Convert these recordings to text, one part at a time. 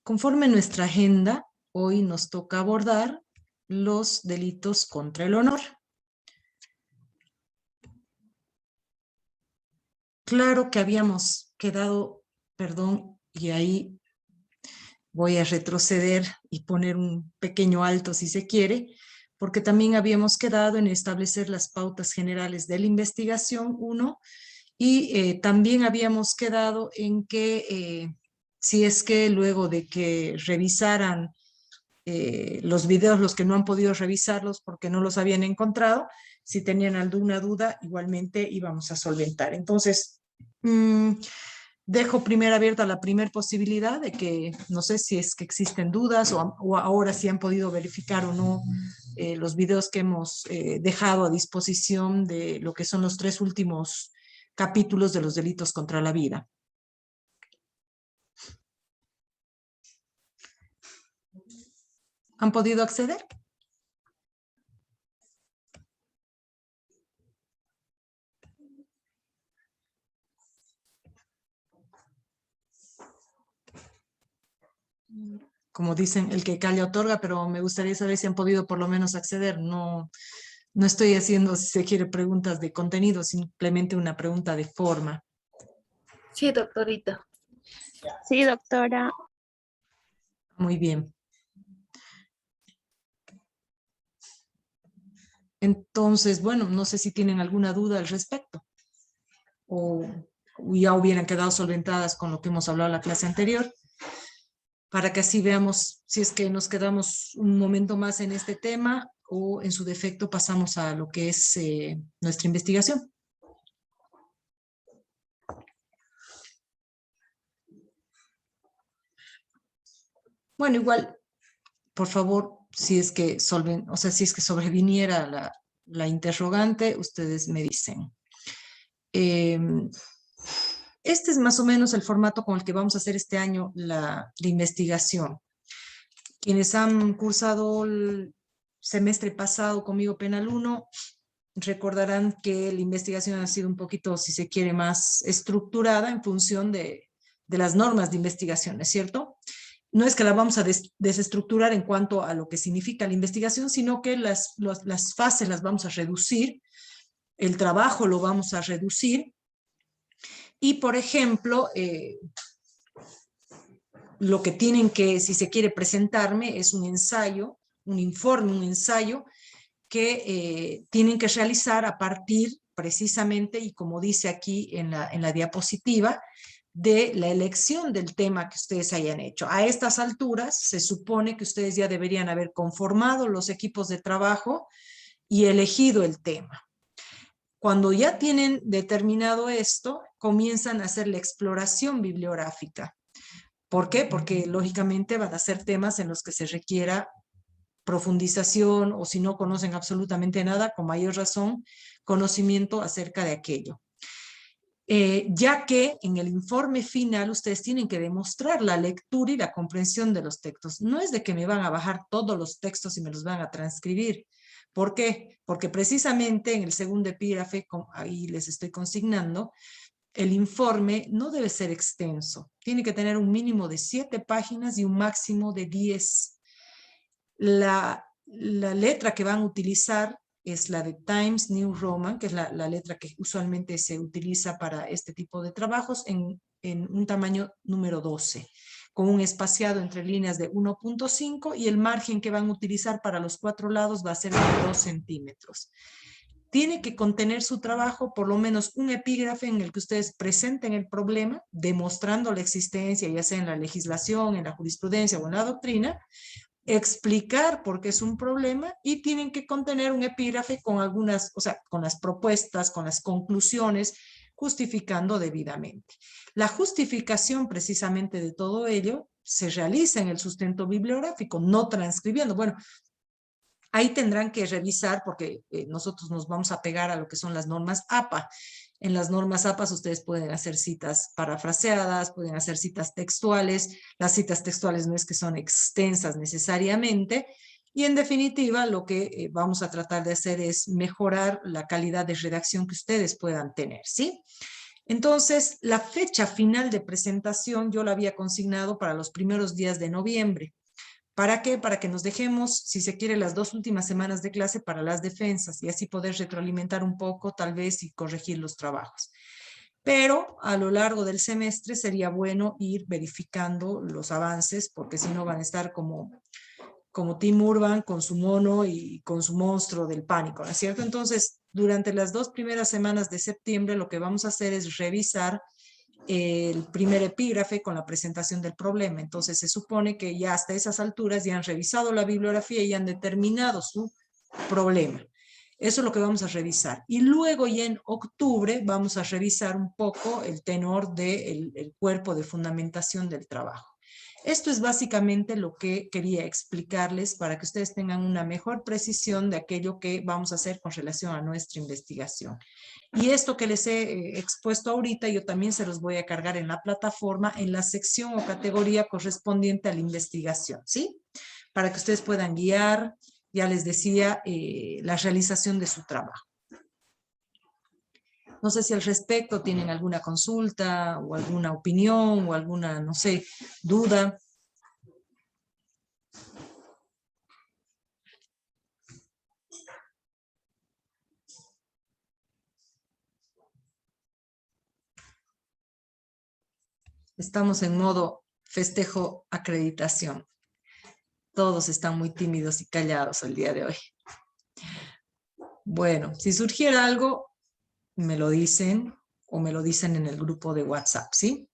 Conforme nuestra agenda, hoy nos toca abordar los delitos contra el honor. Claro que habíamos quedado, perdón, y ahí voy a retroceder y poner un pequeño alto si se quiere, porque también habíamos quedado en establecer las pautas generales de la investigación, uno, y también habíamos quedado en que si es que luego de que revisaran los videos, los que no han podido revisarlos porque no los habían encontrado, si tenían alguna duda, igualmente íbamos a solventar. Entonces, dejo primero abierta la primera posibilidad de que, no sé si es que existen dudas o ahora si han podido verificar o no los videos que hemos dejado a disposición de lo que son los 3 últimos capítulos de los delitos contra la vida. ¿Han podido acceder? Como dicen, el que calla otorga, pero me gustaría saber si han podido por lo menos acceder. No, no estoy haciendo, si se quiere, preguntas de contenido, simplemente una pregunta de forma. Sí, doctorita. Sí, doctora. Muy bien. Entonces, bueno, no sé si tienen alguna duda al respecto o ya hubieran quedado solventadas con lo que hemos hablado en la clase anterior, para que así veamos si es que nos quedamos un momento más en este tema o en su defecto pasamos a lo que es nuestra investigación. Bueno, igual, por favor, si es que si es que sobreviniera la interrogante, ustedes me dicen. Este es más o menos el formato con el que vamos a hacer este año la investigación. Quienes han cursado el semestre pasado conmigo Penal 1, recordarán que la investigación ha sido un poquito, si se quiere, más estructurada en función de las normas de investigación, ¿es cierto? No es que la vamos a desestructurar en cuanto a lo que significa la investigación, sino que las fases las vamos a reducir, el trabajo lo vamos a reducir, y por ejemplo, lo que tienen que, si se quiere presentarme, es un ensayo, un informe, un ensayo que tienen que realizar a partir precisamente, y como dice aquí en la diapositiva, de la elección del tema que ustedes hayan hecho. A estas alturas se supone que ustedes ya deberían haber conformado los equipos de trabajo y elegido el tema. Cuando ya tienen determinado esto, comienzan a hacer la exploración bibliográfica. ¿Por qué? Porque lógicamente van a ser temas en los que se requiera profundización, o si no conocen absolutamente nada, con mayor razón, conocimiento acerca de aquello. Ya que en el informe final ustedes tienen que demostrar la lectura y la comprensión de los textos. No es de que me van a bajar todos los textos y me los van a transcribir. ¿Por qué? Porque precisamente en el segundo epígrafe, ahí les estoy consignando, el informe no debe ser extenso. Tiene que tener un mínimo de 7 páginas y un máximo de 10. La letra que van a utilizar es la de Times New Roman, que es la letra que usualmente se utiliza para este tipo de trabajos, en un tamaño número 12, con un espaciado entre líneas de 1.5, y el margen que van a utilizar para los 4 lados va a ser de 2 centímetros. Tiene que contener su trabajo por lo menos un epígrafe en el que ustedes presenten el problema, demostrando la existencia, ya sea en la legislación, en la jurisprudencia o en la doctrina, explicar por qué es un problema, y tienen que contener un epígrafe con algunas, o sea, con las propuestas, con las conclusiones, justificando debidamente. La justificación precisamente de todo ello se realiza en el sustento bibliográfico, no transcribiendo. Bueno, ahí tendrán que revisar porque nosotros nos vamos a pegar a lo que son las normas APA. En las normas APA ustedes pueden hacer citas parafraseadas, pueden hacer citas textuales. Las citas textuales no es que son extensas necesariamente. Y en definitiva, lo que vamos a tratar de hacer es mejorar la calidad de redacción que ustedes puedan tener, ¿sí? Entonces, la fecha final de presentación yo la había consignado para los primeros días de noviembre. ¿Para qué? Para que nos dejemos, si se quiere, las 2 últimas semanas de clase para las defensas y así poder retroalimentar un poco, tal vez, y corregir los trabajos. Pero a lo largo del semestre sería bueno ir verificando los avances, porque si no van a estar como Tim Urban con su mono y con su monstruo del pánico, ¿no es cierto? Entonces, durante las 2 primeras semanas de septiembre, lo que vamos a hacer es revisar el primer epígrafe con la presentación del problema. Entonces, se supone que ya hasta esas alturas ya han revisado la bibliografía y han determinado su problema. Eso es lo que vamos a revisar. Y luego ya en octubre vamos a revisar un poco el tenor del cuerpo de fundamentación del trabajo. Esto es básicamente lo que quería explicarles para que ustedes tengan una mejor precisión de aquello que vamos a hacer con relación a nuestra investigación. Y esto que les he expuesto ahorita, yo también se los voy a cargar en la plataforma, en la sección o categoría correspondiente a la investigación, ¿sí? Para que ustedes puedan guiar, ya les decía, la realización de su trabajo. No sé si al respecto tienen alguna consulta o alguna opinión o alguna, no sé, duda. Estamos en modo festejo acreditación. Todos están muy tímidos y callados el día de hoy. Bueno, si surgiera algo, me lo dicen o me lo dicen en el grupo de WhatsApp, ¿sí?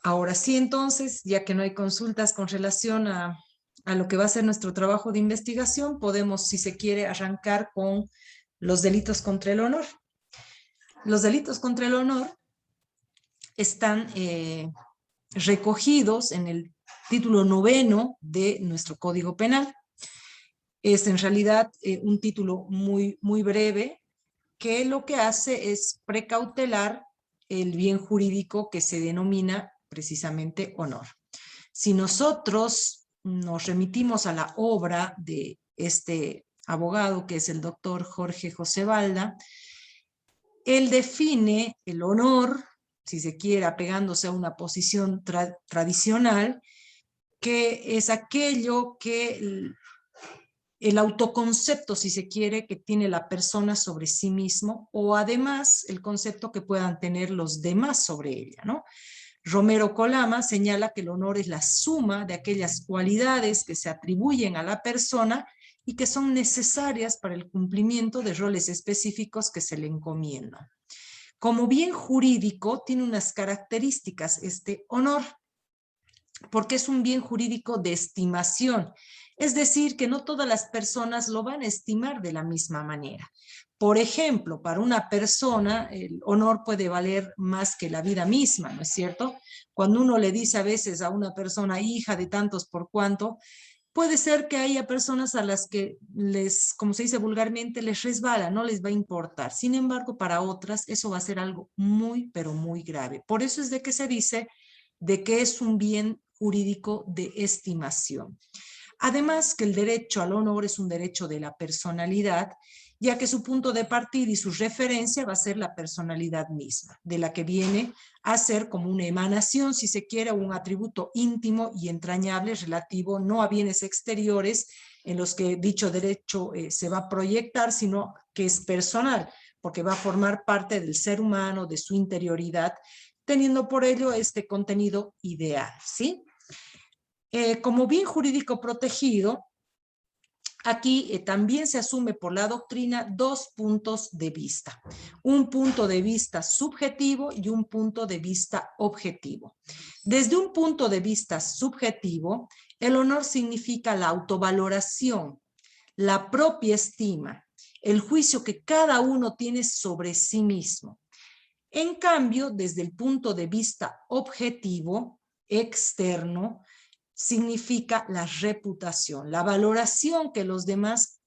Ahora sí, entonces, ya que no hay consultas con relación a lo que va a ser nuestro trabajo de investigación, podemos, si se quiere, arrancar con los delitos contra el honor. Los delitos contra el honor están recogidos en el título 9 de nuestro Código Penal. Es en realidad un título muy breve que lo que hace es precautelar el bien jurídico que se denomina precisamente honor. Si nosotros nos remitimos a la obra de este abogado, que es el doctor Jorge José Balda, él define el honor, si se quiere, apegándose a una posición tradicional, que es aquello que el autoconcepto, si se quiere, que tiene la persona sobre sí mismo, o además el concepto que puedan tener los demás sobre ella, ¿no? Romero Colama señala que el honor es la suma de aquellas cualidades que se atribuyen a la persona y que son necesarias para el cumplimiento de roles específicos que se le encomiendan. Como bien jurídico, tiene unas características este honor, porque es un bien jurídico de estimación. Es decir, que no todas las personas lo van a estimar de la misma manera. Por ejemplo, para una persona el honor puede valer más que la vida misma, ¿no es cierto? Cuando uno le dice a veces a una persona, hija de tantos por cuanto, puede ser que haya personas a las que les, como se dice vulgarmente, les resbala, no les va a importar. Sin embargo, para otras eso va a ser algo muy, pero muy grave. Por eso es de que se dice de que es un bien jurídico de estimación. Además que el derecho al honor es un derecho de la personalidad, ya que su punto de partida y su referencia va a ser la personalidad misma, de la que viene a ser como una emanación, si se quiere, un atributo íntimo y entrañable relativo no a bienes exteriores en los que dicho derecho se va a proyectar, sino que es personal, porque va a formar parte del ser humano, de su interioridad, teniendo por ello este contenido ideal, ¿sí? Como bien jurídico protegido, aquí también se asume por la doctrina dos puntos de vista. Un punto de vista subjetivo y un punto de vista objetivo. Desde un punto de vista subjetivo, el honor significa la autovaloración, la propia estima, el juicio que cada uno tiene sobre sí mismo. En cambio, desde el punto de vista objetivo, externo, significa la reputación, la valoración que los demás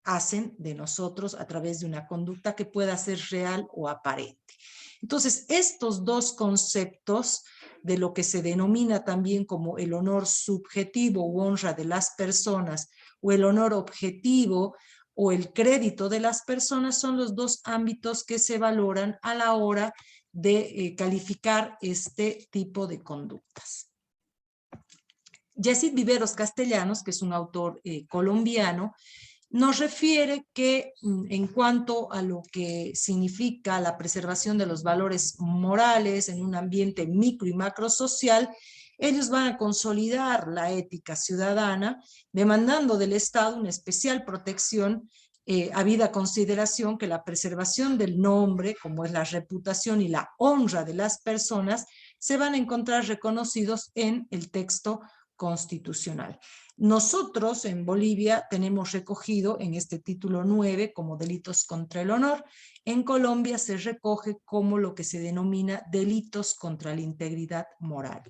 hacen de nosotros a través de una conducta que pueda ser real o aparente. Entonces, estos dos conceptos de lo que se denomina también como el honor subjetivo u honra de las personas o el honor objetivo o el crédito de las personas son los dos ámbitos que se valoran a la hora de calificar este tipo de conductas. Yacid Viveros Castellanos, que es un autor colombiano, nos refiere que en cuanto a lo que significa la preservación de los valores morales en un ambiente micro y macro social, ellos van a consolidar la ética ciudadana, demandando del Estado una especial protección, habida consideración que la preservación del nombre, como es la reputación y la honra de las personas, se van a encontrar reconocidos en el texto constitucional. Nosotros en Bolivia tenemos recogido en este título 9 como delitos contra el honor. En Colombia se recoge como lo que se denomina delitos contra la integridad moral.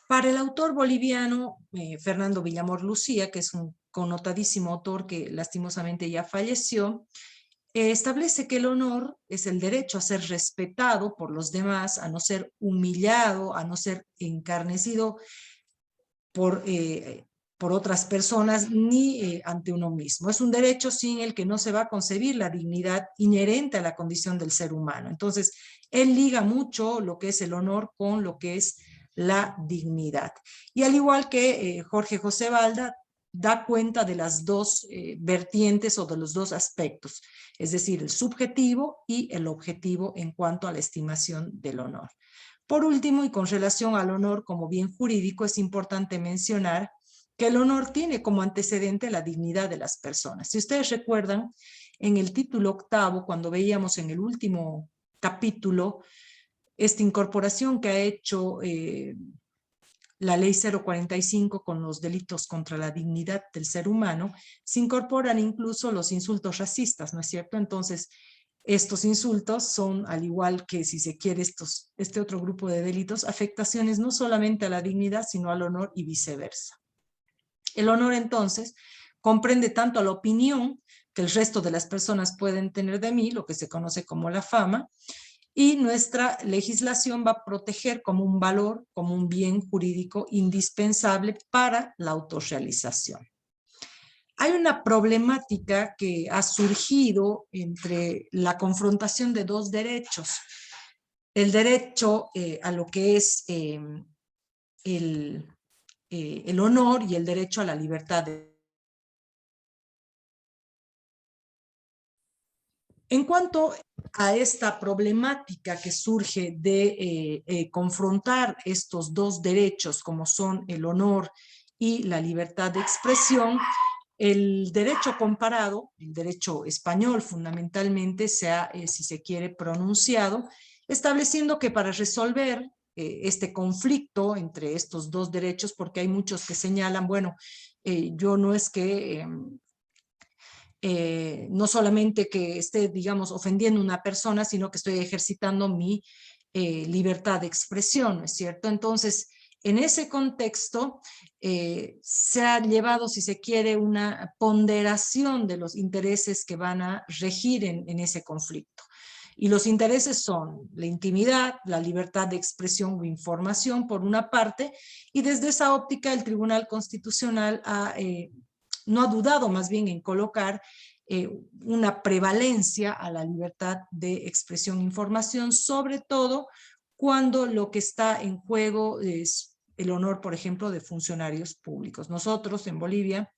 Para el autor boliviano Fernando Villamor Lucía, que es un connotadísimo autor que lastimosamente ya falleció, establece que el honor es el derecho a ser respetado por los demás, a no ser humillado, a no ser encarnecido por otras personas ni ante uno mismo. Es un derecho sin el que no se va a concebir la dignidad inherente a la condición del ser humano. Entonces, él liga mucho lo que es el honor con lo que es la dignidad. Y al igual que Jorge José Balda, da cuenta de las dos vertientes o de los dos aspectos, es decir, el subjetivo y el objetivo en cuanto a la estimación del honor. Por último, y con relación al honor como bien jurídico, es importante mencionar que el honor tiene como antecedente la dignidad de las personas. Si ustedes recuerdan, en el título 8, cuando veíamos en el último capítulo esta incorporación que ha hecho la ley 045 con los delitos contra la dignidad del ser humano, se incorporan incluso los insultos racistas, ¿no es cierto? Entonces, estos insultos son, al igual que si se quiere este otro grupo de delitos, afectaciones no solamente a la dignidad, sino al honor y viceversa. El honor, entonces, comprende tanto a la opinión que el resto de las personas pueden tener de mí, lo que se conoce como la fama, y nuestra legislación va a proteger como un valor, como un bien jurídico indispensable para la autorrealización. Hay una problemática que ha surgido entre la confrontación de dos derechos. El derecho a lo que es el honor y el derecho a la libertad. En cuanto a esta problemática que surge de confrontar estos dos derechos como son el honor y la libertad de expresión, el derecho comparado, el derecho español fundamentalmente, se ha, si se quiere, pronunciado, estableciendo que para resolver este conflicto entre estos dos derechos, porque hay muchos que señalan, bueno, yo no es que no solamente que esté, digamos, ofendiendo a una persona, sino que estoy ejercitando mi libertad de expresión, ¿no es cierto? Entonces, en ese contexto, se ha llevado, si se quiere, una ponderación de los intereses que van a regir en ese conflicto. Y los intereses son la intimidad, la libertad de expresión o información, por una parte, y desde esa óptica el Tribunal Constitucional no ha dudado más bien en colocar una prevalencia a la libertad de expresión e información, sobre todo cuando lo que está en juego es el honor, por ejemplo, de funcionarios públicos. Nosotros en Bolivia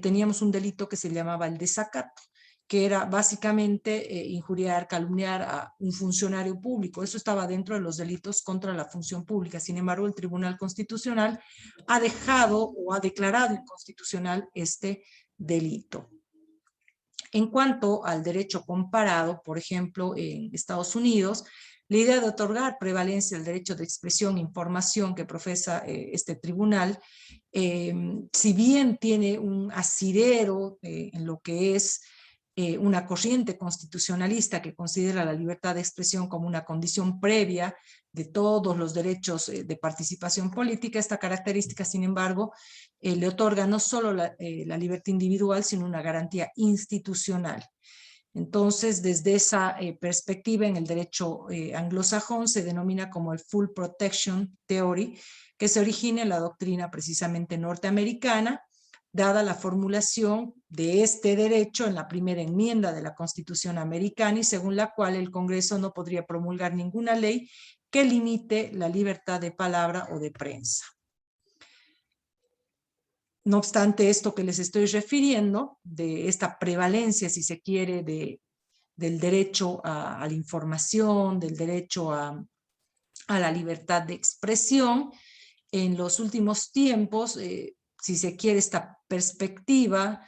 teníamos un delito que se llamaba el desacato, que era básicamente injuriar, calumniar a un funcionario público. Eso estaba dentro de los delitos contra la función pública. Sin embargo, el Tribunal Constitucional ha dejado o ha declarado inconstitucional este delito. En cuanto al derecho comparado, por ejemplo, en Estados Unidos, la idea de otorgar prevalencia al derecho de expresión e información que profesa este tribunal, si bien tiene un asidero en lo que es una corriente constitucionalista que considera la libertad de expresión como una condición previa de todos los derechos de participación política, esta característica, sin embargo, le otorga no solo la libertad individual, sino una garantía institucional. Entonces, desde esa perspectiva, en el derecho anglosajón se denomina como el Full Protection Theory, que se origina en la doctrina precisamente norteamericana, dada la formulación de este derecho en la primera enmienda de la Constitución americana y según la cual el Congreso no podría promulgar ninguna ley que limite la libertad de palabra o de prensa. No obstante, esto que les estoy refiriendo, de esta prevalencia, si se quiere, del derecho a la información, del derecho a la libertad de expresión, en los últimos tiempos, si se quiere, esta perspectiva,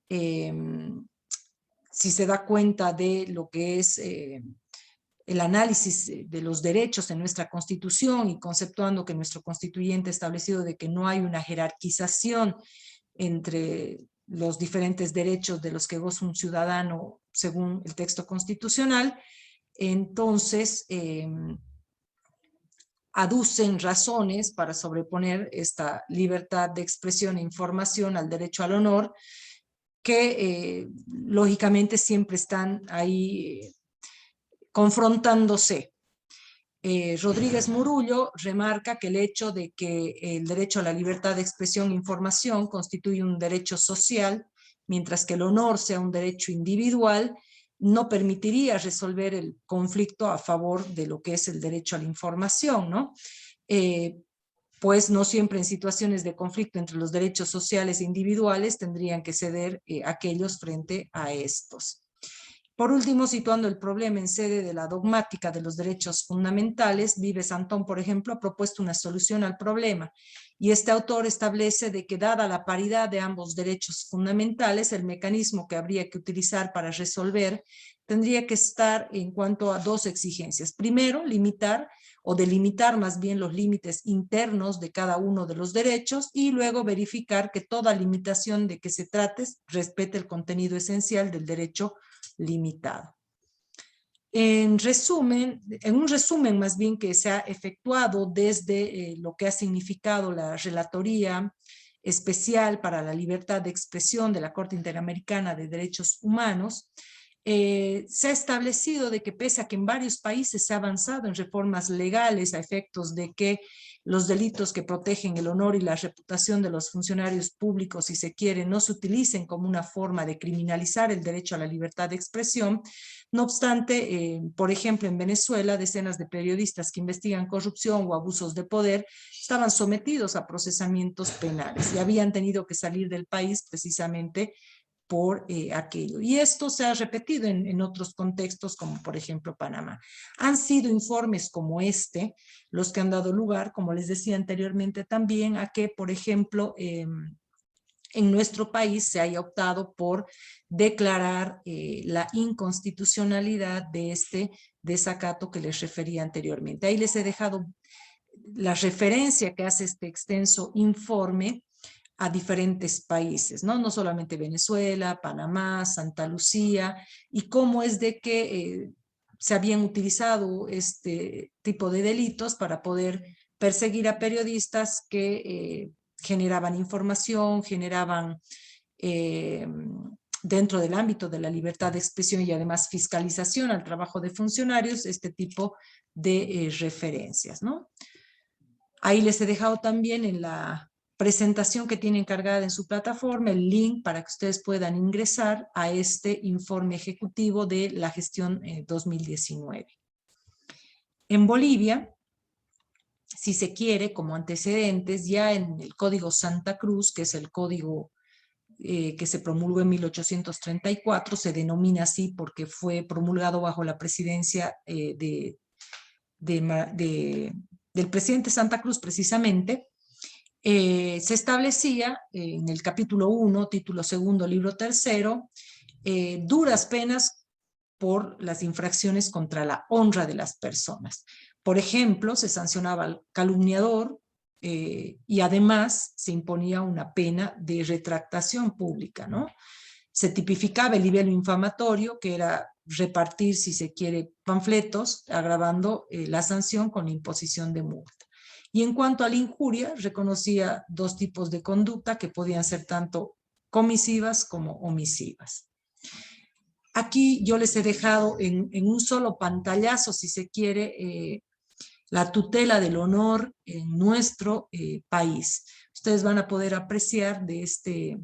si se da cuenta de lo que es el análisis de los derechos en nuestra Constitución y conceptuando que nuestro constituyente ha establecido de que no hay una jerarquización entre los diferentes derechos de los que goza un ciudadano según el texto constitucional, entonces aducen razones para sobreponer esta libertad de expresión e información al derecho al honor, que lógicamente siempre están ahí confrontándose. Rodríguez Murullo remarca que el hecho de que el derecho a la libertad de expresión e información constituye un derecho social, mientras que el honor sea un derecho individual, no permitiría resolver el conflicto a favor de lo que es el derecho a la información, ¿no? Pues no siempre en situaciones de conflicto entre los derechos sociales e individuales tendrían que ceder aquellos frente a estos. Por último, situando el problema en sede de la dogmática de los derechos fundamentales, Vives Antón, por ejemplo, ha propuesto una solución al problema, y este autor establece de que, dada la paridad de ambos derechos fundamentales, el mecanismo que habría que utilizar para resolver tendría que estar en cuanto a dos exigencias. Primero, limitar o delimitar más bien los límites internos de cada uno de los derechos, y luego verificar que toda limitación de que se trate respete el contenido esencial del derecho limitado. En un resumen más bien que se ha efectuado desde lo que ha significado la Relatoría Especial para la Libertad de Expresión de la Corte Interamericana de Derechos Humanos, se ha establecido de que pese a que en varios países se ha avanzado en reformas legales a efectos de que los delitos que protegen el honor y la reputación de los funcionarios públicos, si se quiere, no se utilicen como una forma de criminalizar el derecho a la libertad de expresión. No obstante, por ejemplo, en Venezuela, decenas de periodistas que investigan corrupción o abusos de poder estaban sometidos a procesamientos penales y habían tenido que salir del país precisamente por aquello. Y esto se ha repetido en otros contextos, como por ejemplo Panamá. Han sido informes como este los que han dado lugar, como les decía anteriormente también, a que, por ejemplo, en nuestro país se haya optado por declarar la inconstitucionalidad de este desacato que les refería anteriormente. Ahí les he dejado la referencia que hace este extenso informe a diferentes países, ¿no? No solamente Venezuela, Panamá, Santa Lucía, y cómo es de que se habían utilizado este tipo de delitos para poder perseguir a periodistas que generaban información, generaban dentro del ámbito de la libertad de expresión y además fiscalización al trabajo de funcionarios, este tipo de referencias, ¿no? Ahí les he dejado también en la presentación que tienen cargada en su plataforma el link para que ustedes puedan ingresar a este informe ejecutivo de la gestión 2019. En Bolivia, si se quiere, como antecedentes, ya en el Código Santa Cruz, que es el código que se promulgó en 1834, se denomina así porque fue promulgado bajo la presidencia del presidente Santa Cruz precisamente. Se establecía en el capítulo 1, título 2, libro 3, duras penas por las infracciones contra la honra de las personas. Por ejemplo, se sancionaba al calumniador y además se imponía una pena de retractación pública, ¿no? Se tipificaba el libelo infamatorio, que era repartir, si se quiere, panfletos, agravando la sanción con la imposición de multa. Y en cuanto a la injuria, reconocía dos tipos de conducta que podían ser tanto comisivas como omisivas. Aquí yo les he dejado en un solo pantallazo, si se quiere, la tutela del honor en nuestro país. Ustedes van a poder apreciar de este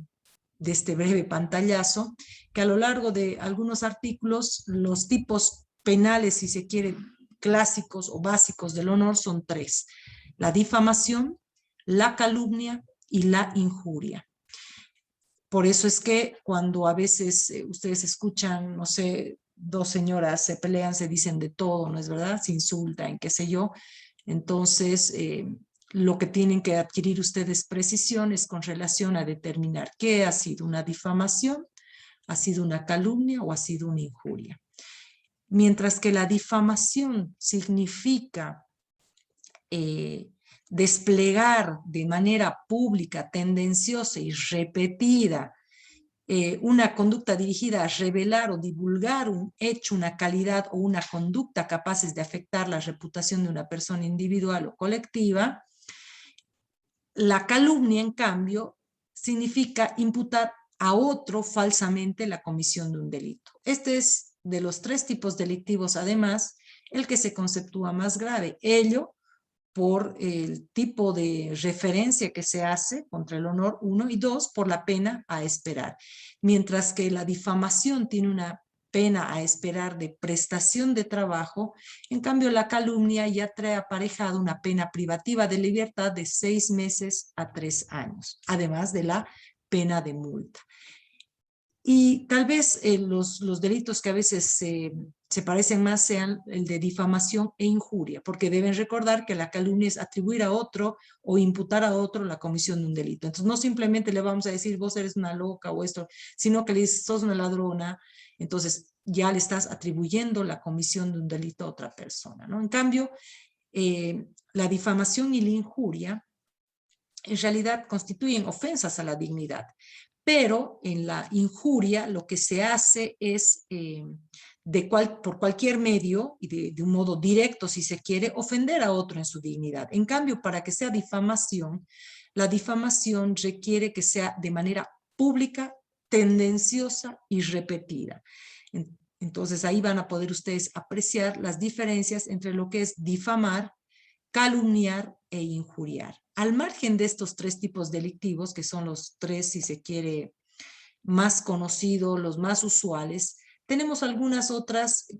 este breve pantallazo, que a lo largo de algunos artículos, los tipos penales, si se quiere, clásicos o básicos del honor son tres: la difamación, la calumnia y la injuria. Por eso es que cuando a veces ustedes escuchan, no sé, dos señoras se pelean, se dicen de todo, ¿no es verdad? Se insultan, qué sé yo. Entonces, lo que tienen que adquirir ustedes precisiones con relación a determinar qué ha sido una difamación, ha sido una calumnia o ha sido una injuria. Mientras que la difamación significa desplegar de manera pública, tendenciosa y repetida una conducta dirigida a revelar o divulgar un hecho, una calidad o una conducta capaces de afectar la reputación de una persona individual o colectiva. La calumnia, en cambio, significa imputar a otro falsamente la comisión de un delito. Este es de los tres tipos delictivos, además, el que se conceptúa más grave. Ello por el tipo de referencia que se hace contra el honor, 1, y 2, por la pena a esperar. Mientras que la difamación tiene una pena a esperar de prestación de trabajo, en cambio la calumnia ya trae aparejada una pena privativa de libertad de 6 meses a 3 años, además de la pena de multa. Y tal vez los delitos que a veces se parecen más sean el de difamación e injuria, porque deben recordar que la calumnia es atribuir a otro o imputar a otro la comisión de un delito. Entonces no simplemente le vamos a decir vos eres una loca o esto, sino que le dices sos una ladrona, entonces ya le estás atribuyendo la comisión de un delito a otra persona, ¿no? En cambio, la difamación y la injuria en realidad constituyen ofensas a la dignidad. Pero en la injuria lo que se hace es, por cualquier medio, y de un modo directo si se quiere, ofender a otro en su dignidad. En cambio, para que sea difamación, la difamación requiere que sea de manera pública, tendenciosa y repetida. Entonces ahí van a poder ustedes apreciar las diferencias entre lo que es difamar, calumniar e injuriar. Al margen de estos tres tipos delictivos, que son los tres, si se quiere, más conocidos, los más usuales, tenemos algunas otras,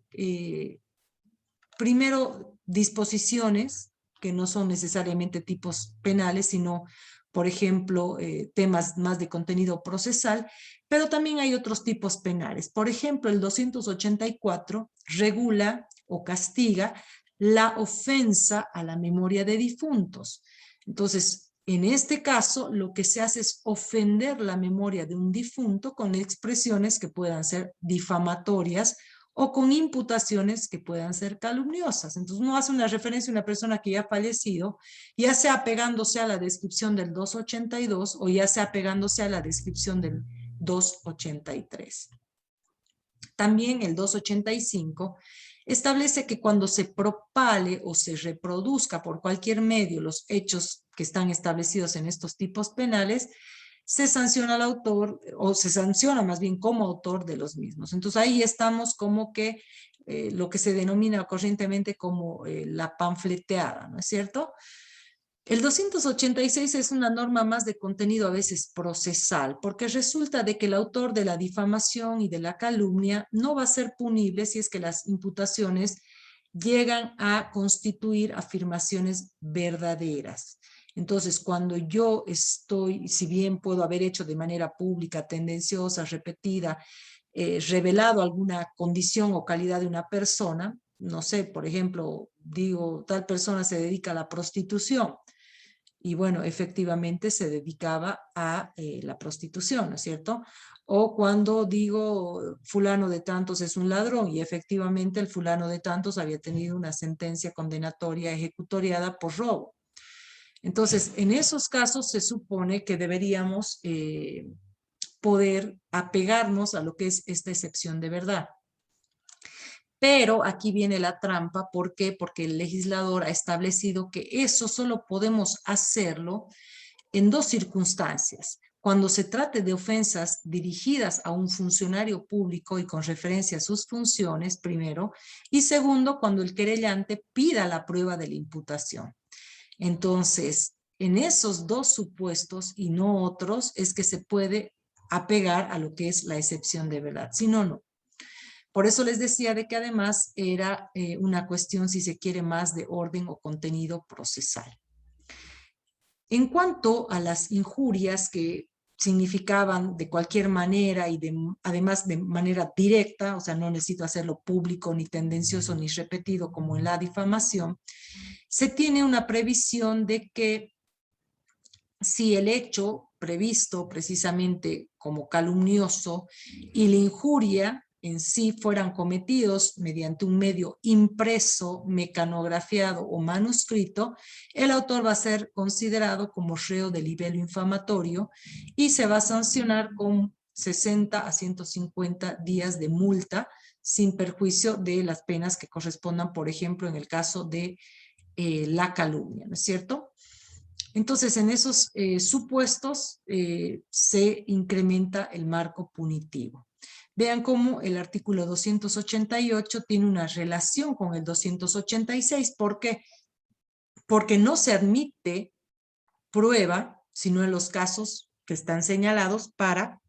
primero, disposiciones que no son necesariamente tipos penales, sino, por ejemplo, temas más de contenido procesal, pero también hay otros tipos penales. Por ejemplo, el 284 regula o castiga la ofensa a la memoria de difuntos. Entonces, en este caso, lo que se hace es ofender la memoria de un difunto con expresiones que puedan ser difamatorias o con imputaciones que puedan ser calumniosas. Entonces, uno hace una referencia a una persona que ya ha fallecido, ya sea apegándose a la descripción del 282 o ya sea apegándose a la descripción del 283. También el 285 establece que cuando se propale o se reproduzca por cualquier medio los hechos que están establecidos en estos tipos penales, se sanciona al autor, o se sanciona más bien como autor de los mismos. Entonces ahí estamos como que lo que se denomina corrientemente como la panfleteada, ¿no es cierto? El 286 es una norma más de contenido a veces procesal, porque resulta de que el autor de la difamación y de la calumnia no va a ser punible si es que las imputaciones llegan a constituir afirmaciones verdaderas. Entonces, cuando yo estoy, si bien puedo haber hecho de manera pública, tendenciosa, repetida, revelado alguna condición o calidad de una persona, no sé, por ejemplo, digo, tal persona se dedica a la prostitución, y bueno, efectivamente se dedicaba a la prostitución, ¿no es cierto? O cuando digo fulano de tantos es un ladrón y efectivamente el fulano de tantos había tenido una sentencia condenatoria ejecutoriada por robo. Entonces, en esos casos se supone que deberíamos poder apegarnos a lo que es esta excepción de verdad. Pero aquí viene la trampa, ¿por qué? Porque el legislador ha establecido que eso solo podemos hacerlo en dos circunstancias. Cuando se trate de ofensas dirigidas a un funcionario público y con referencia a sus funciones, primero, y segundo, cuando el querellante pida la prueba de la imputación. Entonces, en esos dos supuestos y no otros, es que se puede apegar a lo que es la excepción de verdad. Si no, no. Por eso les decía de que además era una cuestión, si se quiere, más de orden o contenido procesal. En cuanto a las injurias que significaban de cualquier manera y además de manera directa, o sea, no necesito hacerlo público, ni tendencioso, ni repetido como en la difamación, se tiene una previsión de que si el hecho previsto precisamente como calumnioso y la injuria en sí fueran cometidos mediante un medio impreso, mecanografiado o manuscrito, el autor va a ser considerado como reo de libelo infamatorio y se va a sancionar con 60 a 150 días de multa sin perjuicio de las penas que correspondan, por ejemplo, en el caso de la calumnia, ¿no es cierto? Entonces, en esos supuestos se incrementa el marco punitivo. Vean cómo el artículo 288 tiene una relación con el 286. ¿Por qué? Porque no se admite prueba, sino en los casos que están señalados para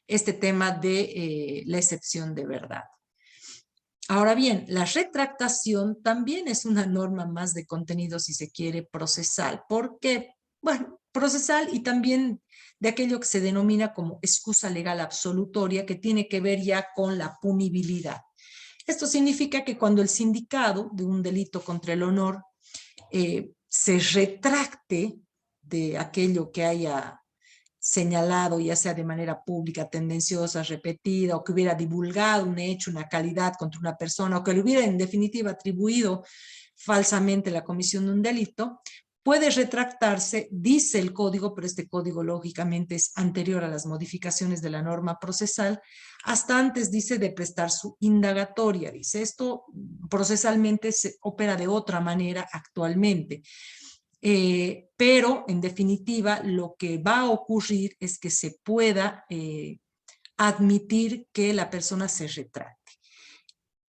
este tema de la excepción de verdad. Ahora bien, la retractación también es una norma más de contenido, si se quiere, procesal. ¿Por qué? Bueno, procesal y también de aquello que se denomina como excusa legal absolutoria, que tiene que ver ya con la punibilidad. Esto significa que cuando el sindicado de un delito contra el honor se retracte de aquello que haya señalado, ya sea de manera pública, tendenciosa, repetida, o que hubiera divulgado un hecho, una calidad contra una persona, o que le hubiera en definitiva atribuido falsamente la comisión de un delito, puede retractarse, dice el código, pero este código lógicamente es anterior a las modificaciones de la norma procesal, hasta antes dice de prestar su indagatoria, dice esto procesalmente se opera de otra manera actualmente. Pero en definitiva lo que va a ocurrir es que se pueda admitir que la persona se retracte.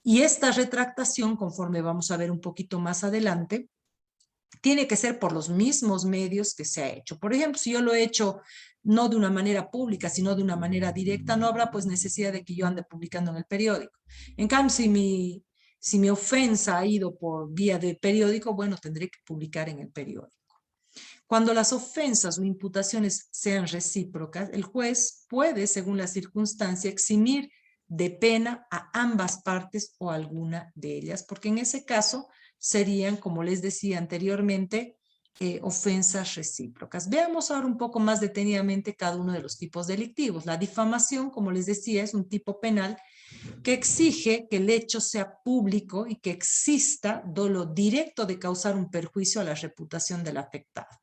Y esta retractación, conforme vamos a ver un poquito más adelante, tiene que ser por los mismos medios que se ha hecho. Por ejemplo, si yo lo he hecho no de una manera pública, sino de una manera directa, no habrá pues necesidad de que yo ande publicando en el periódico. En cambio, si mi ofensa ha ido por vía de periódico, bueno, tendré que publicar en el periódico. Cuando las ofensas o imputaciones sean recíprocas, el juez puede, según la circunstancia, eximir de pena a ambas partes o alguna de ellas, porque en ese caso serían, como les decía anteriormente, ofensas recíprocas. Veamos ahora un poco más detenidamente cada uno de los tipos delictivos. La difamación, como les decía, es un tipo penal que exige que el hecho sea público y que exista dolo directo de causar un perjuicio a la reputación del afectado.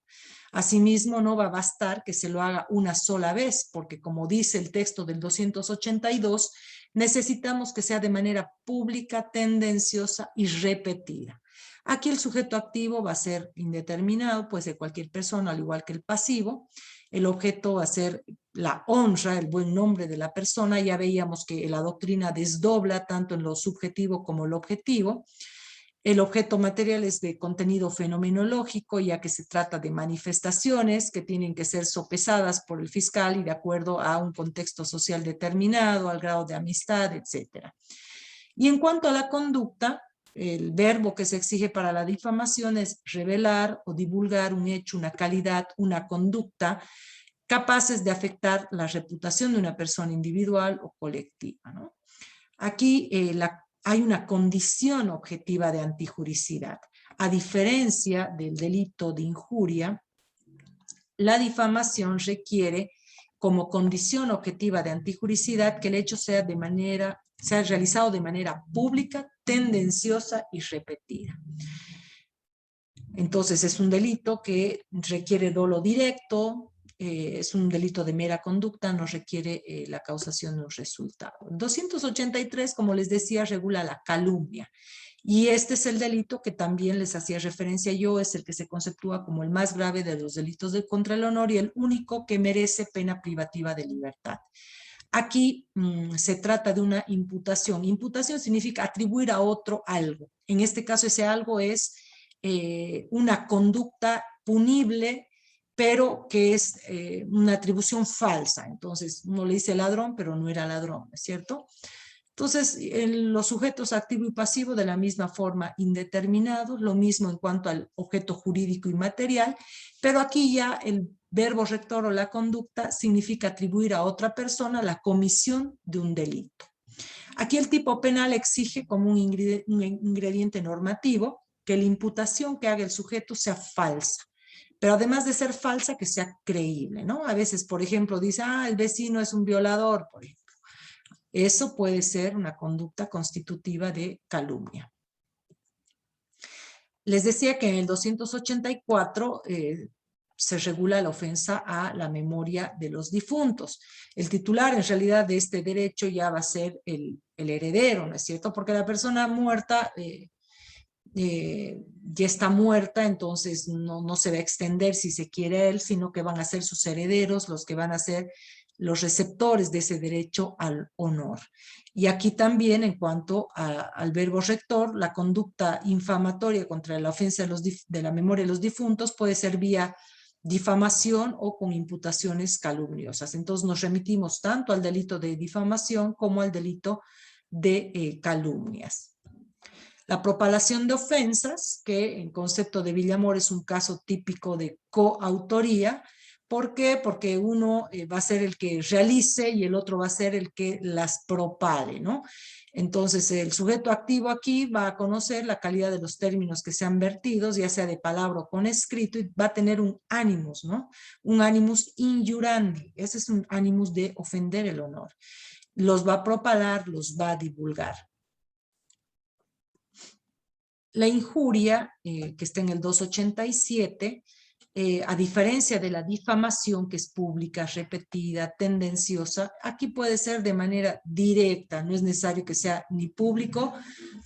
Asimismo, no va a bastar que se lo haga una sola vez, porque como dice el texto del 282, necesitamos que sea de manera pública, tendenciosa y repetida. Aquí el sujeto activo va a ser indeterminado, puede ser cualquier persona, al igual que el pasivo. El objeto va a ser la honra, el buen nombre de la persona. Ya veíamos que la doctrina desdobla tanto en lo subjetivo como lo objetivo. El objeto material es de contenido fenomenológico, ya que se trata de manifestaciones que tienen que ser sopesadas por el fiscal y de acuerdo a un contexto social determinado, al grado de amistad, etc. Y en cuanto a la conducta, el verbo que se exige para la difamación es revelar o divulgar un hecho, una calidad, una conducta capaces de afectar la reputación de una persona individual o colectiva, ¿no? Aquí hay una condición objetiva de antijuricidad. A diferencia del delito de injuria, la difamación requiere como condición objetiva de antijuricidad que el hecho sea realizado de manera pública, tendenciosa y repetida. Entonces es un delito que requiere dolo directo, es un delito de mera conducta, no requiere la causación de un resultado. 283, como les decía, regula la calumnia. Y este es el delito que también les hacía referencia yo, es el que se conceptúa como el más grave de los delitos contra el honor y el único que merece pena privativa de libertad. Aquí se trata de una imputación. Imputación significa atribuir a otro algo. En este caso ese algo es una conducta punible pero que es una atribución falsa. Entonces, uno le dice ladrón, pero no era ladrón, ¿es cierto? Entonces, los sujetos activo y pasivo de la misma forma indeterminados, lo mismo en cuanto al objeto jurídico y material, pero aquí ya el verbo rector o la conducta significa atribuir a otra persona la comisión de un delito. Aquí el tipo penal exige como un ingrediente normativo que la imputación que haga el sujeto sea falsa, pero además de ser falsa, que sea creíble, ¿no? A veces, por ejemplo, dice, el vecino es un violador, por ejemplo. Eso puede ser una conducta constitutiva de calumnia. Les decía que en el 284 se regula la ofensa a la memoria de los difuntos. El titular en realidad de este derecho ya va a ser el heredero, ¿no es cierto? Porque la persona muerta ya está muerta, entonces no se va a extender si se quiere a él, sino que van a ser sus herederos los que van a ser los receptores de ese derecho al honor. Y aquí también, en cuanto al verbo rector, la conducta infamatoria contra la ofensa de la memoria de los difuntos puede ser vía difamación o con imputaciones calumniosas. Entonces nos remitimos tanto al delito de difamación como al delito de calumnias. La propalación de ofensas, que en concepto de Villamor es un caso típico de coautoría. ¿Por qué? Porque uno va a ser el que realice y el otro va a ser el que las propale, ¿no? Entonces, el sujeto activo aquí va a conocer la calidad de los términos que sean vertidos, ya sea de palabra o con escrito, y va a tener un animus, ¿no? Un animus injuriandi. Ese es un animus de ofender el honor. Los va a propalar, los va a divulgar. La injuria, que está en el 287, a diferencia de la difamación, que es pública, repetida, tendenciosa, aquí puede ser de manera directa, no es necesario que sea ni público,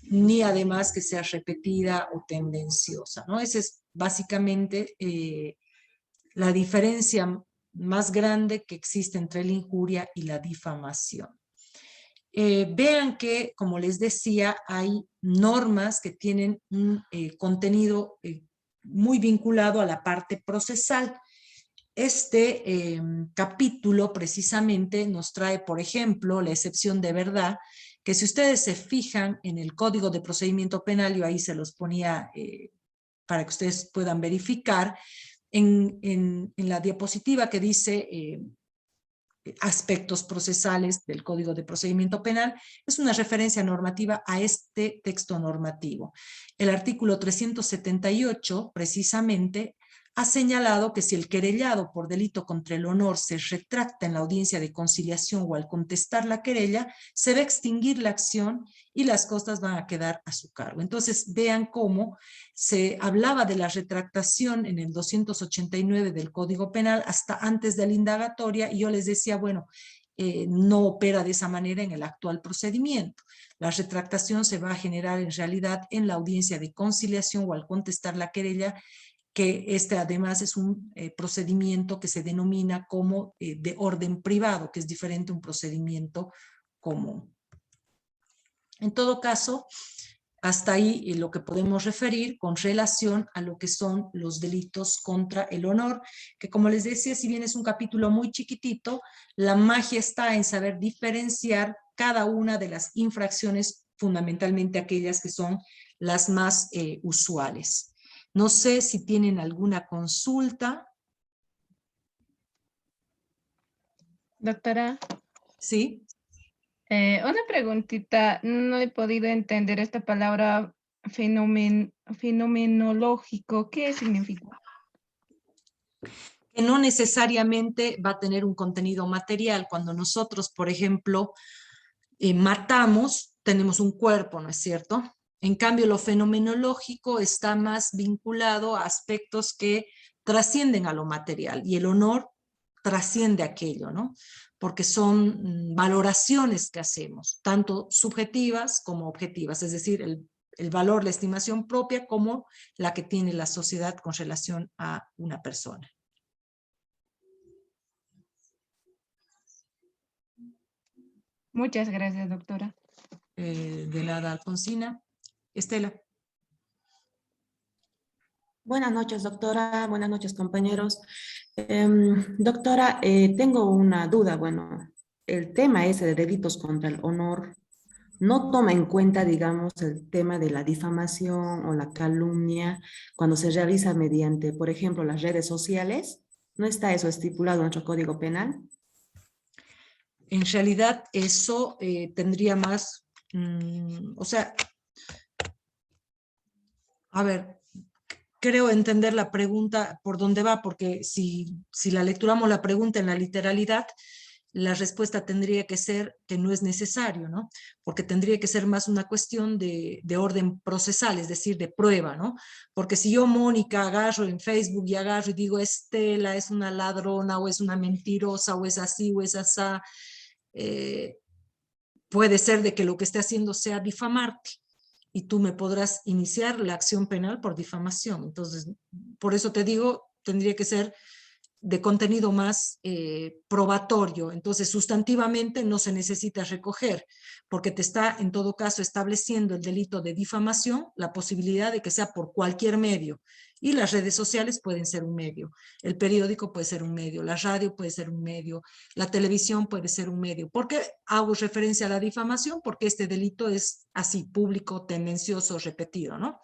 ni además que sea repetida o tendenciosa, ¿no? Esa es básicamente la diferencia más grande que existe entre la injuria y la difamación. Vean que, como les decía, hay normas que tienen un contenido muy vinculado a la parte procesal. Este capítulo precisamente nos trae, por ejemplo, la excepción de verdad, que si ustedes se fijan en el Código de Procedimiento Penal, yo ahí se los ponía para que ustedes puedan verificar, en la diapositiva que dice aspectos procesales del Código de Procedimiento Penal, es una referencia normativa a este texto normativo. El artículo 378, precisamente, ha señalado que si el querellado por delito contra el honor se retracta en la audiencia de conciliación o al contestar la querella, se va a extinguir la acción y las costas van a quedar a su cargo. Entonces, vean cómo se hablaba de la retractación en el 289 del Código Penal hasta antes de la indagatoria, y yo les decía, bueno, no opera de esa manera en el actual procedimiento. La retractación se va a generar en realidad en la audiencia de conciliación o al contestar la querella, que este además es un procedimiento que se denomina como de orden privado, que es diferente a un procedimiento común. En todo caso, hasta ahí lo que podemos referir con relación a lo que son los delitos contra el honor, que como les decía, si bien es un capítulo muy chiquitito, la magia está en saber diferenciar cada una de las infracciones, fundamentalmente aquellas que son las más usuales. No sé si tienen alguna consulta. Doctora, ¿Sí? una preguntita. No he podido entender esta palabra fenomenológico. ¿Qué significa? Que no necesariamente va a tener un contenido material. Cuando nosotros, por ejemplo, matamos, tenemos un cuerpo, ¿no es cierto? En cambio, lo fenomenológico está más vinculado a aspectos que trascienden a lo material, y el honor trasciende aquello, ¿no? Porque son valoraciones que hacemos, tanto subjetivas como objetivas, es decir, el valor, la estimación propia como la que tiene la sociedad con relación a una persona. Muchas gracias, doctora. De nada, Alfonsina. Estela. Buenas noches, doctora. Buenas noches, compañeros. Doctora, tengo una duda. Bueno, el tema ese de delitos contra el honor no toma en cuenta, digamos, el tema de la difamación o la calumnia cuando se realiza mediante, por ejemplo, las redes sociales. ¿No está eso estipulado en nuestro Código Penal? En realidad eso tendría más, o sea, a ver, creo entender la pregunta por dónde va, porque si la lecturamos la pregunta en la literalidad, la respuesta tendría que ser que no es necesario, ¿no? Porque tendría que ser más una cuestión de orden procesal, es decir, de prueba, ¿no? Porque si yo, Mónica, agarro en Facebook y agarro y digo, Estela es una ladrona, o es una mentirosa, o es así, o es asá, eh, puede ser de que lo que esté haciendo sea difamarte y tú me podrás iniciar la acción penal por difamación. Entonces, por eso te digo, tendría que ser de contenido más probatorio. Entonces, sustantivamente no se necesita recoger, porque te está en todo caso estableciendo el delito de difamación, la posibilidad de que sea por cualquier medio. Y las redes sociales pueden ser un medio, el periódico puede ser un medio, la radio puede ser un medio, la televisión puede ser un medio. ¿Por qué hago referencia a la difamación? Porque este delito es así, público, tendencioso, repetido, ¿no?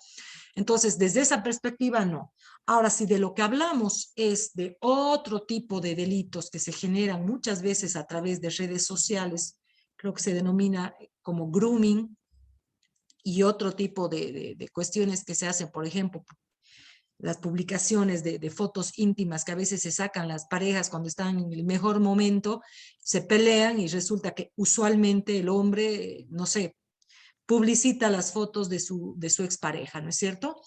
Entonces, desde esa perspectiva, no. Ahora, si de lo que hablamos es de otro tipo de delitos que se generan muchas veces a través de redes sociales, creo que se denomina como grooming, y otro tipo de cuestiones que se hacen, por ejemplo, las publicaciones de fotos íntimas que a veces se sacan las parejas cuando están en el mejor momento, se pelean y resulta que usualmente el hombre, no sé, publicita las fotos de su expareja, ¿no es cierto?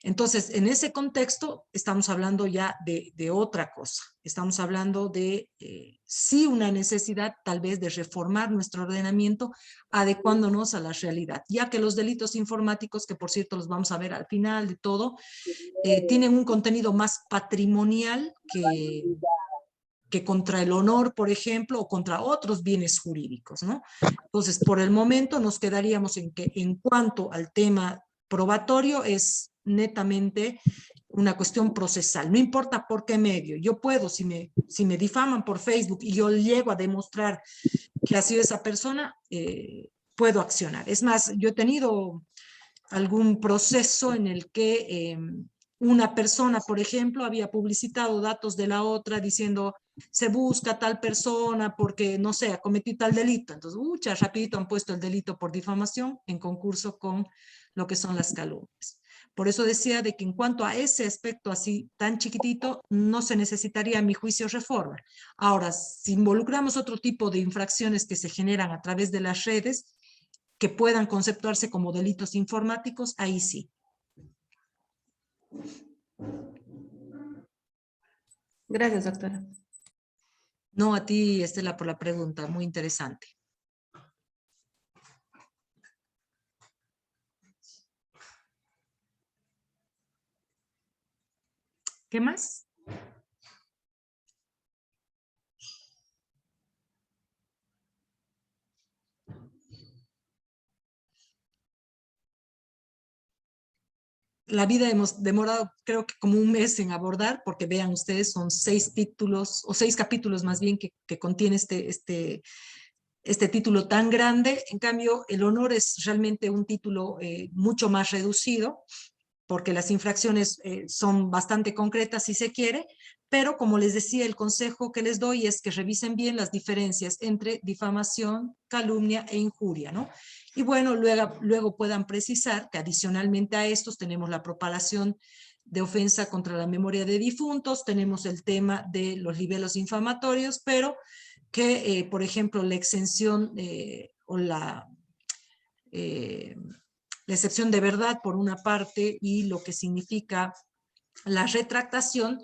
Entonces, en ese contexto, estamos hablando ya de otra cosa. Estamos hablando de, sí, una necesidad tal vez de reformar nuestro ordenamiento adecuándonos a la realidad, ya que los delitos informáticos, que por cierto los vamos a ver al final de todo, tienen un contenido más patrimonial que contra el honor, por ejemplo, o contra otros bienes jurídicos, ¿no? Entonces, por el momento nos quedaríamos en que en cuanto al tema probatorio es netamente una cuestión procesal, no importa por qué medio. Yo puedo, si me difaman por Facebook y yo llego a demostrar que ha sido esa persona, puedo accionar. Es más, yo he tenido algún proceso en el que una persona, por ejemplo, había publicitado datos de la otra diciendo se busca tal persona porque, no sé, cometió tal delito. Entonces, rapidito han puesto el delito por difamación en concurso con lo que son las calumnias. Por eso decía de que en cuanto a ese aspecto así tan chiquitito, no se necesitaría, a mi juicio, reforma. Ahora, si involucramos otro tipo de infracciones que se generan a través de las redes, que puedan conceptuarse como delitos informáticos, ahí sí. Gracias, doctora. No, a ti, Estela, por la pregunta, muy interesante. ¿Qué más? La vida hemos demorado creo que como un mes en abordar, porque vean ustedes, son 6 títulos, o 6 capítulos más bien que contiene este título tan grande. En cambio, el honor es realmente un título mucho más reducido, porque las infracciones son bastante concretas si se quiere, pero como les decía, el consejo que les doy es que revisen bien las diferencias entre difamación, calumnia e injuria, ¿no? Y bueno, luego puedan precisar que adicionalmente a estos tenemos la propalación de ofensa contra la memoria de difuntos, tenemos el tema de los libelos infamatorios, pero que, por ejemplo, la exención o eh, la excepción de verdad por una parte y lo que significa la retractación,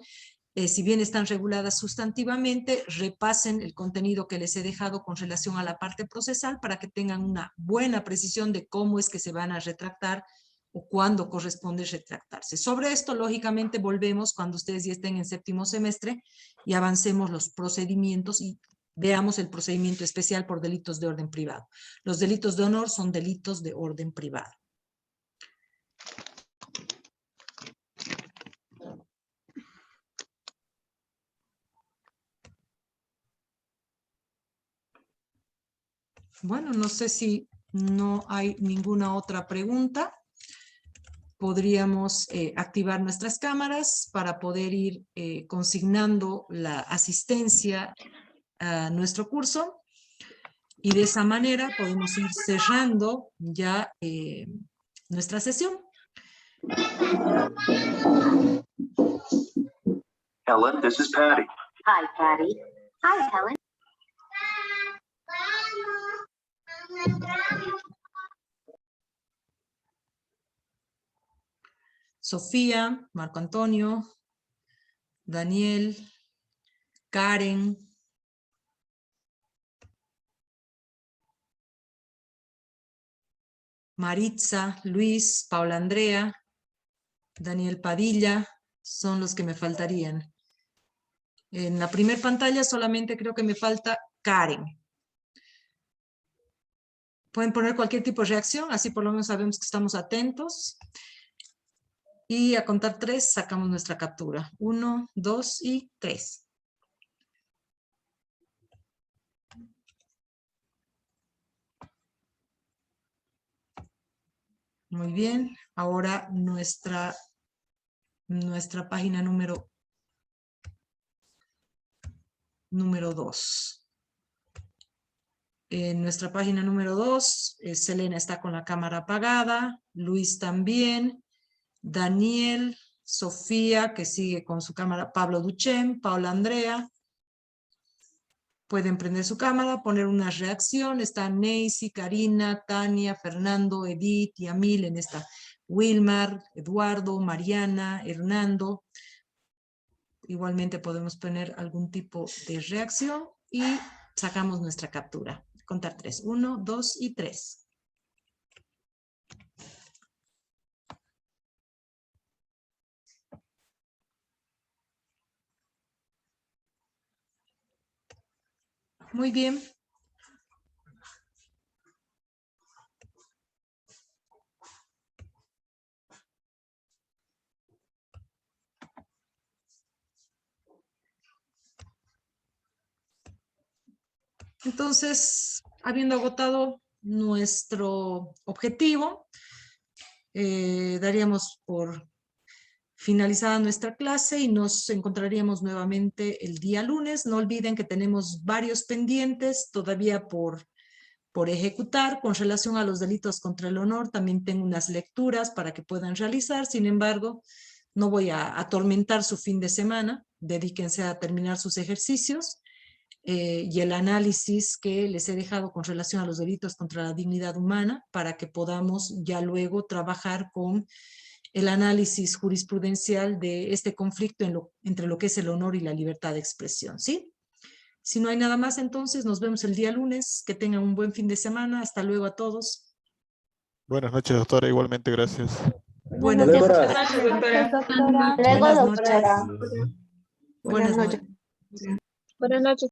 si bien están reguladas sustantivamente, repasen el contenido que les he dejado con relación a la parte procesal para que tengan una buena precisión de cómo es que se van a retractar o cuándo corresponde retractarse. Sobre esto, lógicamente, volvemos cuando ustedes ya estén en 7º semestre y avancemos los procedimientos y veamos el procedimiento especial por delitos de orden privado. Los delitos de honor son delitos de orden privado. Bueno, no sé si no hay ninguna otra pregunta. Podríamos activar nuestras cámaras para poder ir consignando la asistencia a nuestro curso. Y de esa manera podemos ir cerrando ya nuestra sesión. Helen, this is Patty. Hi, Patty. Hi, Helen. Sofía, Marco Antonio, Daniel, Karen, Maritza, Luis, Paula Andrea, Daniel Padilla, son los que me faltarían. En la primera pantalla solamente creo que me falta Karen. Pueden poner cualquier tipo de reacción, así por lo menos sabemos que estamos atentos. Y a contar 3 sacamos nuestra captura. 1, 2 y 3. Muy bien, ahora nuestra página número 2. En nuestra página número 2, Selena está con la cámara apagada, Luis también, Daniel, Sofía, que sigue con su cámara, Pablo Duchem, Paula Andrea. Pueden prender su cámara, poner una reacción. Están Neisy, Karina, Tania, Fernando, Edith, Yamil en esta. Wilmar, Eduardo, Mariana, Hernando. Igualmente podemos poner algún tipo de reacción y sacamos nuestra captura. Contar 3. 1, 2 y 3. Muy bien. Entonces, habiendo agotado nuestro objetivo, daríamos por finalizada nuestra clase y nos encontraríamos nuevamente el día lunes. No olviden que tenemos varios pendientes todavía por ejecutar. Con relación a los delitos contra el honor, también tengo unas lecturas para que puedan realizar. Sin embargo, no voy a atormentar su fin de semana. Dedíquense a terminar sus ejercicios. Y el análisis que les he dejado con relación a los delitos contra la dignidad humana para que podamos ya luego trabajar con el análisis jurisprudencial de este conflicto entre lo que es el honor y la libertad de expresión, ¿sí? Si no hay nada más, entonces nos vemos el día lunes. Que tengan un buen fin de semana. Hasta luego a todos. Buenas noches, doctora. Igualmente, gracias. Buenas noches, noches. Gracias, doctora. doctora. Buenas Luego, noches. doctora. Buenas noches. Buenas noches.